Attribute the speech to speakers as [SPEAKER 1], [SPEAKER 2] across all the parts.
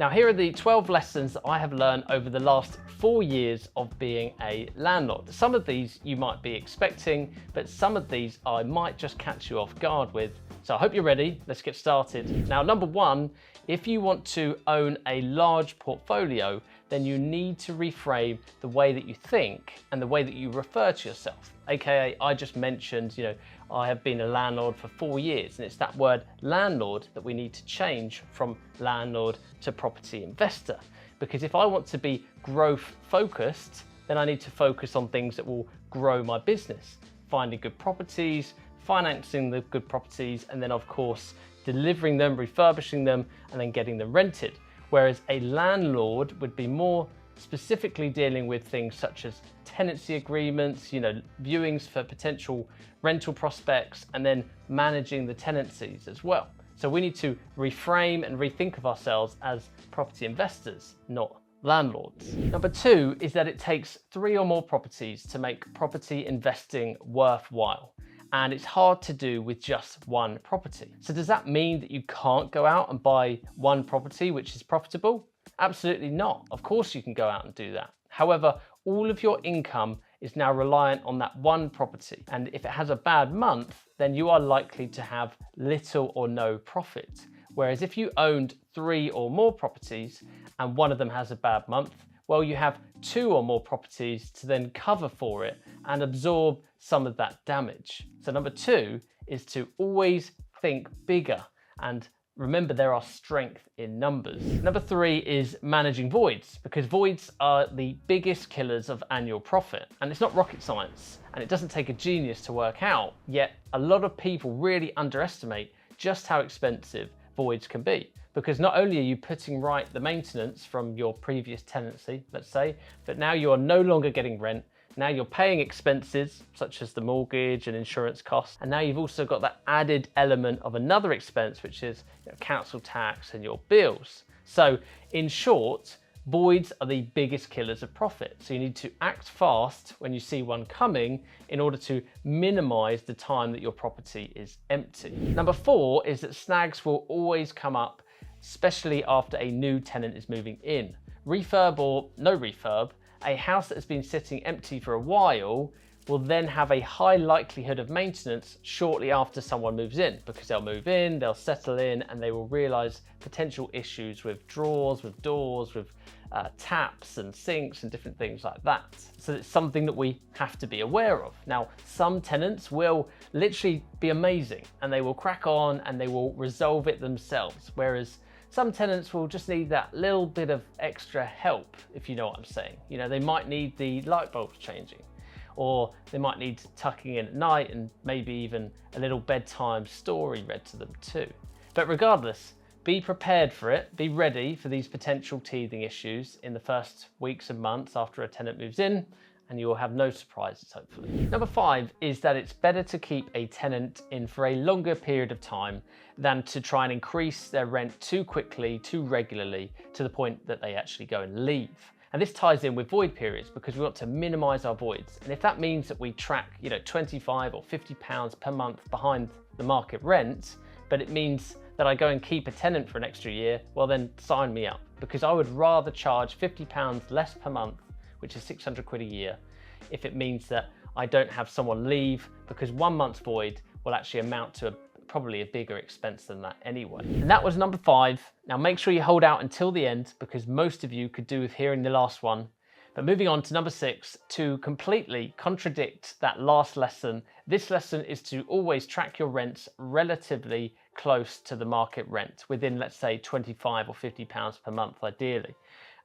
[SPEAKER 1] Now, here are the 12 lessons that I have learned over the last 4 years of being a landlord. Some of these you might be expecting, but some of these I might just catch you off guard with. So I hope you're ready. Let's get started. Now, number one, if you want to own a large portfolio, then you need to reframe the way that you think and the way that you refer to yourself. AKA, I just mentioned, I have been a landlord for 4 years, and it's that word landlord that we need to change from landlord to property investor. Because if I want to be growth focused, then I need to focus on things that will grow my business, finding good properties, financing the good properties, and then of course, delivering them, refurbishing them, and then getting them rented. Whereas a landlord would be more specifically dealing with things such as tenancy agreements, viewings for potential rental prospects, and then managing the tenancies as well. So we need to reframe and rethink of ourselves as property investors, not landlords. Number two is that it takes 3 or more properties to make property investing worthwhile. And it's hard to do with just one property. So does that mean that you can't go out and buy one property which is profitable? Absolutely not. Of course you can go out and do that. However, all of your income is now reliant on that one property. And if it has a bad month, then you are likely to have little or no profit. Whereas if you owned 3 or more properties and one of them has a bad month, well, you have 2 or more properties to then cover for it and absorb some of that damage. So number 2 is to always think bigger, and remember there are strength in numbers. Number 3 is managing voids, because voids are the biggest killers of annual profit. And it's not rocket science, and it doesn't take a genius to work out, yet a lot of people really underestimate just how expensive voids can be. Because not only are you putting right the maintenance from your previous tenancy, let's say, but now you are no longer getting rent. Now you're paying expenses such as the mortgage and insurance costs. And now you've also got that added element of another expense, which is council tax and your bills. So in short, voids are the biggest killers of profit. So you need to act fast when you see one coming in order to minimize the time that your property is empty. Number 4 is that snags will always come up, especially after a new tenant is moving in. Refurb or no refurb, a house that has been sitting empty for a while will then have a high likelihood of maintenance shortly after someone moves in, because they'll move in, they'll settle in, and they will realize potential issues with drawers, with doors, with taps and sinks and different things like that. So it's something that we have to be aware of. Now, some tenants will literally be amazing and they will crack on and they will resolve it themselves, whereas some tenants will just need that little bit of extra help, if you know what I'm saying. They might need the light bulbs changing, or they might need tucking in at night and maybe even a little bedtime story read to them too. But regardless, be prepared for it, be ready for these potential teething issues in the first weeks and months after a tenant moves in, and you will have no surprises, hopefully. Number 5 is that it's better to keep a tenant in for a longer period of time than to try and increase their rent too quickly, too regularly, to the point that they actually go and leave. And this ties in with void periods, because we want to minimize our voids. And if that means that we track, 25 or 50 pounds per month behind the market rent, but it means that I go and keep a tenant for an extra year, well then sign me up, because I would rather charge 50 pounds less per month, which is 600 quid a year, if it means that I don't have someone leave, because 1 month's void will actually amount to probably a bigger expense than that anyway. And that was number 5. Now make sure you hold out until the end, because most of you could do with hearing the last one. But moving on to number 6, to completely contradict that last lesson, this lesson is to always track your rents relatively close to the market rent, within, let's say, 25 or 50 pounds per month, ideally,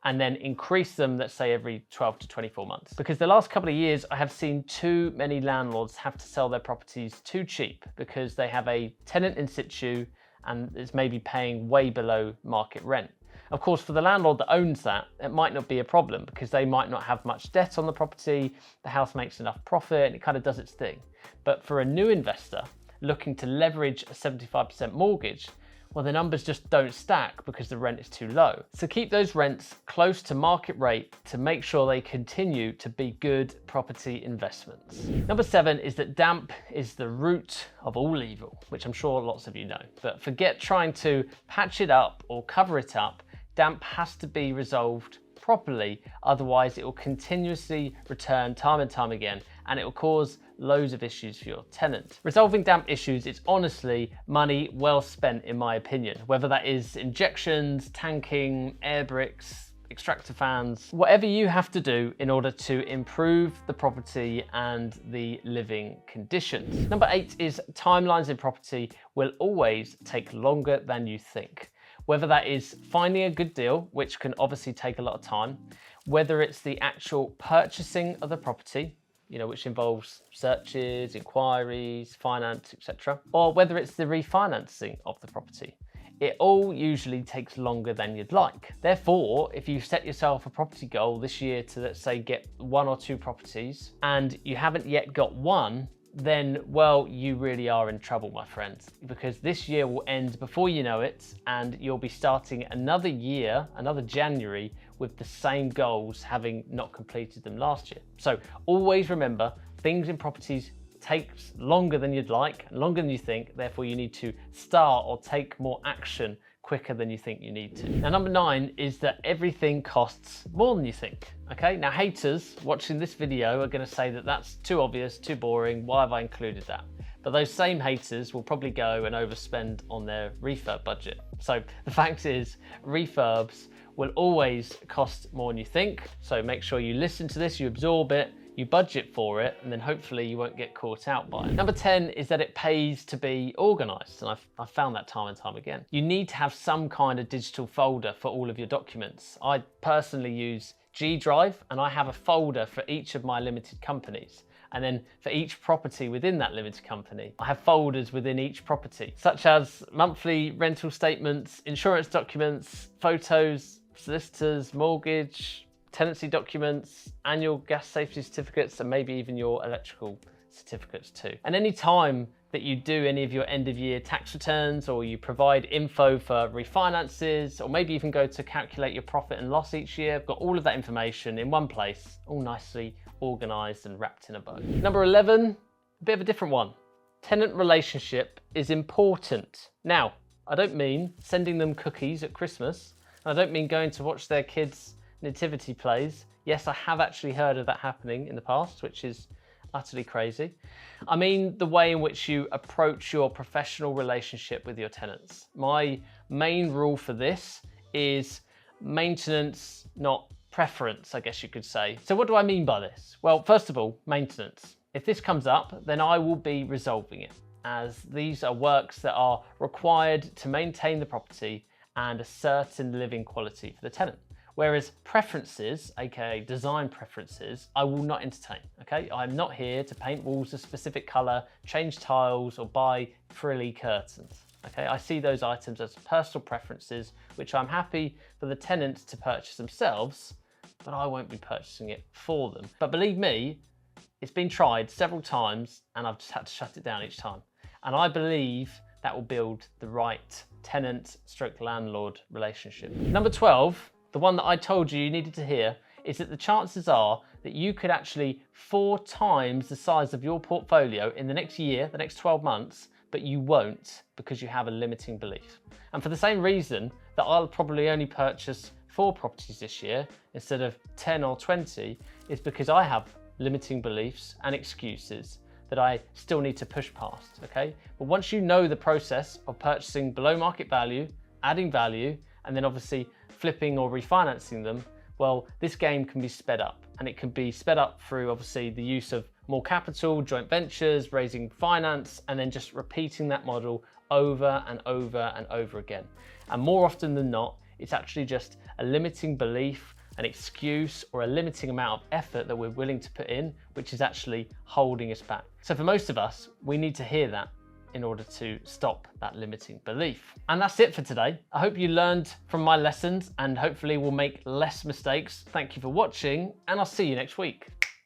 [SPEAKER 1] and then increase them, let's say, every 12 to 24 months. Because the last couple of years, I have seen too many landlords have to sell their properties too cheap because they have a tenant in situ and is maybe paying way below market rent. Of course, for the landlord that owns that, it might not be a problem because they might not have much debt on the property, the house makes enough profit, and it kind of does its thing. But for a new investor looking to leverage a 75% mortgage, well, the numbers just don't stack because the rent is too low. So keep those rents close to market rate to make sure they continue to be good property investments. Number 7 is that damp is the root of all evil, which I'm sure lots of you know. But forget trying to patch it up or cover it up. damp has to be resolved properly, otherwise it will continuously return time and time again, and it will cause loads of issues for your tenant. Resolving damp issues is honestly money well spent in my opinion, whether that is injections, tanking, air bricks, extractor fans, whatever you have to do in order to improve the property and the living conditions. Number 8 is timelines in property will always take longer than you think. Whether that is finding a good deal, which can obviously take a lot of time, whether it's the actual purchasing of the property, which involves searches, inquiries, finance, etc., or whether it's the refinancing of the property. It all usually takes longer than you'd like. Therefore, if you set yourself a property goal this year to, let's say, get 1 or 2 properties and you haven't yet got one, then, well, you really are in trouble, my friends, because this year will end before you know it, and you'll be starting another year, another January, with the same goals, having not completed them last year. So always remember, things in properties takes longer than you'd like, longer than you think, therefore you need to start or take more action quicker than you think you need to. Now, number 9 is that everything costs more than you think. Okay, now haters watching this video are going to say that that's too obvious, too boring, why have I included that? But those same haters will probably go and overspend on their refurb budget. So the fact is, refurbs will always cost more than you think. So make sure you listen to this, you absorb it, you budget for it, and then hopefully you won't get caught out by it. Number 10 is that it pays to be organized, and I've found that time and time again. You need to have some kind of digital folder for all of your documents. I personally use G Drive, and I have a folder for each of my limited companies. And then for each property within that limited company, I have folders within each property, such as monthly rental statements, insurance documents, photos, solicitors, mortgage, tenancy documents, annual gas safety certificates, and maybe even your electrical certificates too. And any time that you do any of your end of year tax returns, or you provide info for refinances, or maybe even go to calculate your profit and loss each year, I've got all of that information in one place, all nicely organized and wrapped in a bow. Number 11, a bit of a different one. Tenant relationship is important. Now, I don't mean sending them cookies at Christmas. I don't mean going to watch their kids' nativity plays. Yes, I have actually heard of that happening in the past, which is utterly crazy. I mean the way in which you approach your professional relationship with your tenants. My main rule for this is maintenance, not preference, I guess you could say. So what do I mean by this? Well, first of all, maintenance. If this comes up, then I will be resolving it, as these are works that are required to maintain the property and a certain living quality for the tenant. Whereas preferences, aka design preferences, I will not entertain, okay? I'm not here to paint walls a specific color, change tiles, or buy frilly curtains, okay? I see those items as personal preferences, which I'm happy for the tenants to purchase themselves, but I won't be purchasing it for them. But believe me, it's been tried several times and I've just had to shut it down each time. And I believe that will build the right tenant/landlord relationship. Number 12, the one that I told you needed to hear, is that the chances are that you could actually 4 times the size of your portfolio in the next year, the next 12 months, but you won't because you have a limiting belief. And for the same reason that I'll probably only purchase 4 properties this year instead of 10 or 20, is because I have limiting beliefs and excuses that I still need to push past, okay? But once you know the process of purchasing below market value, adding value, and then obviously flipping or refinancing them, well, this game can be sped up, and it can be sped up through obviously the use of more capital, joint ventures, raising finance, and then just repeating that model over and over and over again. And more often than not, it's actually just a limiting belief, an excuse, or a limiting amount of effort that we're willing to put in, which is actually holding us back. So for most of us, we need to hear that in order to stop that limiting belief. And that's it for today. I hope you learned from my lessons and hopefully will make less mistakes. Thank you for watching, and I'll see you next week.